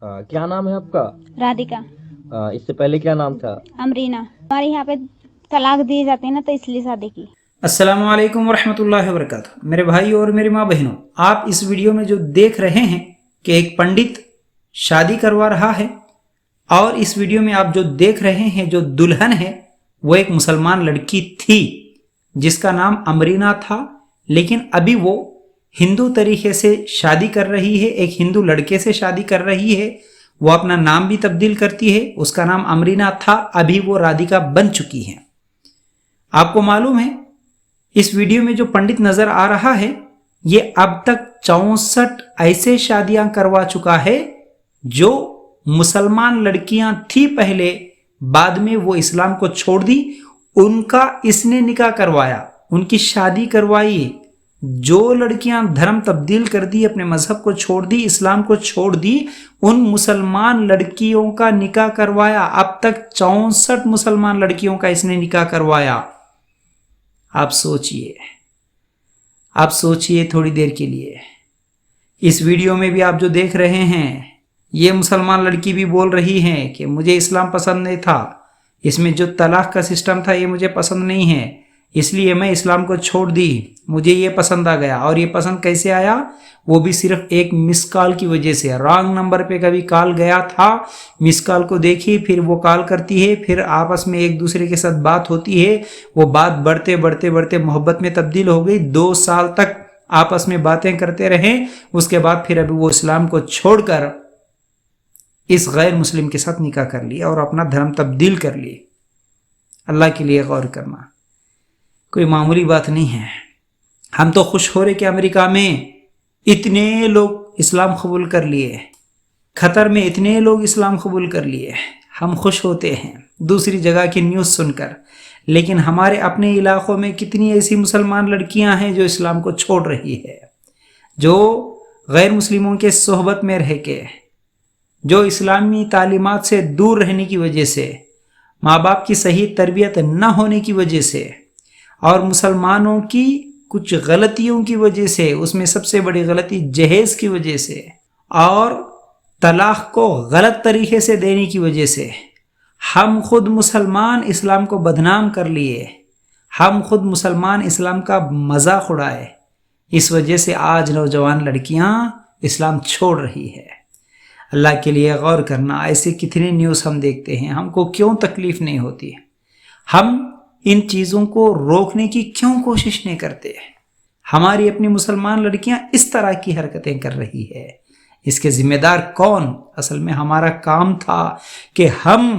क्या नाम है आपका? राधिका। इससे पहले क्या नाम था? अमरीना। हमारे यहाँ पे तलाक दी जाती है ना, तो इसलिए शादी की। अस्सलाम वालेकुम वरहमतुल्लाहि वबरकातुहू। मेरे भाई और मेरी माँ बहनों, आप इस वीडियो में जो देख रहे हैं कि एक पंडित शादी करवा रहा है, और इस वीडियो में आप जो देख रहे हैं जो दुल्हन है वो एक मुसलमान लड़की थी जिसका नाम अमरीना था, लेकिन अभी वो हिंदू तरीके से शादी कर रही है, एक हिंदू लड़के से शादी कर रही है। वो अपना नाम भी तब्दील करती है, उसका नाम अमरीना था, अभी वो राधिका बन चुकी है। आपको मालूम है इस वीडियो में जो पंडित नजर आ रहा है ये अब तक 64 ऐसे शादियां करवा चुका है जो मुसलमान लड़कियां थी पहले, बाद में वो इस्लाम को छोड़ दी, उनका इसने निकाह करवाया, उनकी शादी करवाई। जो लड़कियां धर्म तब्दील कर दी, अपने मजहब को छोड़ दी, इस्लाम को छोड़ दी, उन मुसलमान लड़कियों का निकाह करवाया। अब तक 64 मुसलमान लड़कियों का इसने निकाह करवाया। आप सोचिए थोड़ी देर के लिए। इस वीडियो में भी आप जो देख रहे हैं ये मुसलमान लड़की भी बोल रही है कि मुझे इस्लाम पसंद नहीं था, इसमें जो तलाक का सिस्टम था ये मुझे पसंद नहीं है, इसलिए मैं इस्लाम को छोड़ दी, मुझे ये पसंद आ गया। और ये पसंद कैसे आया? वो भी सिर्फ एक मिस कॉल की वजह से। रॉन्ग नंबर पे कभी कॉल गया था, मिस कॉल को देखी, फिर वो कॉल करती है, फिर आपस में एक दूसरे के साथ बात होती है, वो बात बढ़ते बढ़ते बढ़ते मोहब्बत में तब्दील हो गई। 2 साल तक आपस में बातें करते रहे, उसके बाद फिर अभी वो इस्लाम को छोड़कर इस गैर मुस्लिम के साथ निकाह कर लिया और अपना धर्म तब्दील कर लिए। अल्लाह के लिए गौर करना कोई मामूली बात नहीं है। हम तो खुश हो रहे कि अमेरिका में इतने लोग इस्लाम कबूल कर लिए, खतर में इतने लोग इस्लाम कबूल कर लिए, हम खुश होते हैं दूसरी जगह की न्यूज़ सुनकर। लेकिन हमारे अपने इलाकों में कितनी ऐसी मुसलमान लड़कियां हैं जो इस्लाम को छोड़ रही है, जो गैर मुस्लिमों के सोहबत में रह के, जो इस्लामी तालीमात से दूर रहने की वजह से, माँ बाप की सही तरबियत न होने की वजह से, और मुसलमानों की कुछ गलतियों की वजह से, उसमें सबसे बड़ी गलती जहेज की वजह से और तलाक को गलत तरीके से देने की वजह से, हम खुद मुसलमान इस्लाम को बदनाम कर लिए, हम खुद मुसलमान इस्लाम का मजाक उड़ाए। इस वजह से आज नौजवान लड़कियां इस्लाम छोड़ रही है। अल्लाह के लिए गौर करना, ऐसे कितने न्यूज़ हम देखते हैं, हमको क्यों तकलीफ नहीं होती? हम इन चीज़ों को रोकने की क्यों कोशिश नहीं करते? हमारी अपनी मुसलमान लड़कियां इस तरह की हरकतें कर रही है, इसके जिम्मेदार कौन? असल में हमारा काम था कि हम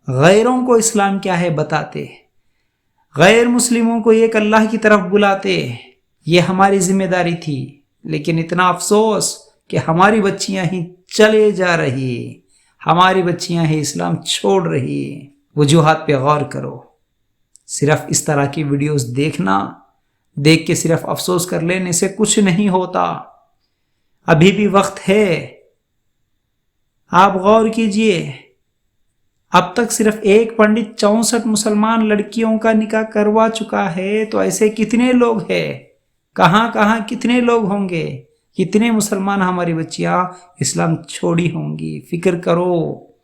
गैरों को इस्लाम क्या है बताते, गैर मुस्लिमों को एक अल्लाह की तरफ बुलाते, ये हमारी जिम्मेदारी थी। लेकिन इतना अफसोस कि हमारी बच्चियां ही चले जा रही, हमारी बच्चियां ही इस्लाम छोड़ रही। वजूहात पे गौर करो। सिर्फ इस तरह की वीडियोस देखना, देख के सिर्फ अफसोस कर लेने से कुछ नहीं होता। अभी भी वक्त है, आप गौर कीजिए। अब तक सिर्फ एक पंडित 64 मुसलमान लड़कियों का निकाह करवा चुका है, तो ऐसे कितने लोग हैं? कहाँ कहाँ कितने लोग होंगे? कितने मुसलमान हमारी बच्चियां इस्लाम छोड़ी होंगी? फिक्र करो,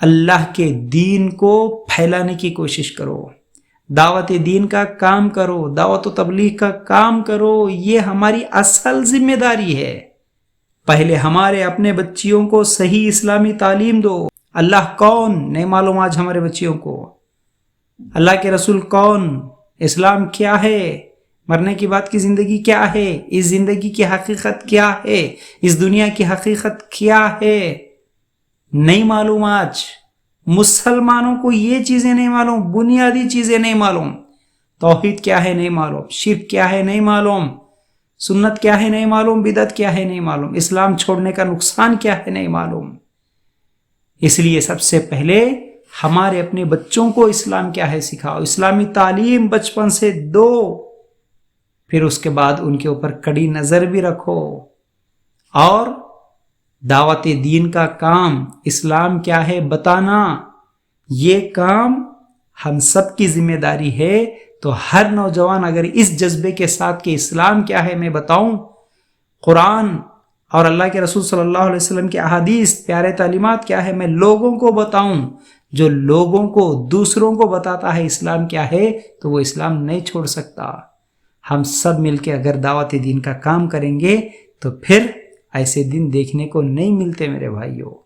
अल्लाह के दीन को फैलाने की कोशिश करो, दावत दीन का काम करो, दावत तबलीग का काम करो। ये हमारी असल जिम्मेदारी है। पहले हमारे अपने बच्चियों को सही इस्लामी तालीम दो। अल्लाह कौन नहीं मालूम आज हमारे बच्चियों को, अल्लाह के रसूल कौन, इस्लाम क्या है, मरने के बाद की जिंदगी क्या है, इस जिंदगी की हकीकत क्या है, इस दुनिया की हकीकत क्या है, नहीं मालूम। आज मुसलमानों को ये चीजें नहीं मालूम, बुनियादी चीजें नहीं मालूम। तौहीद क्या है नहीं मालूम, शिर्क क्या है नहीं मालूम, सुन्नत क्या है नहीं मालूम, बिदअत क्या है नहीं मालूम, इस्लाम छोड़ने का नुकसान क्या है नहीं मालूम। इसलिए सबसे पहले हमारे अपने बच्चों को इस्लाम क्या है सिखाओ, इस्लामी तालीम बचपन से दो, फिर उसके बाद उनके ऊपर कड़ी नजर भी रखो। और दावत दीन का काम, इस्लाम क्या है बताना, ये काम हम सब की जिम्मेदारी है। तो हर नौजवान अगर इस जज्बे के साथ कि इस्लाम क्या है मैं बताऊं, कुरान اور اللہ کے رسول صلی اللہ علیہ وسلم کے احادیث پیارے تعلیمات کیا ہے، میں لوگوں کو بتاؤں، جو لوگوں کو دوسروں کو بتاتا ہے اسلام کیا ہے تو وہ اسلام نہیں چھوڑ سکتا۔ ہم سب مل کے اگر دعوت دین کا کام کریں گے تو پھر ایسے دن دیکھنے کو نہیں ملتے میرے بھائیوں۔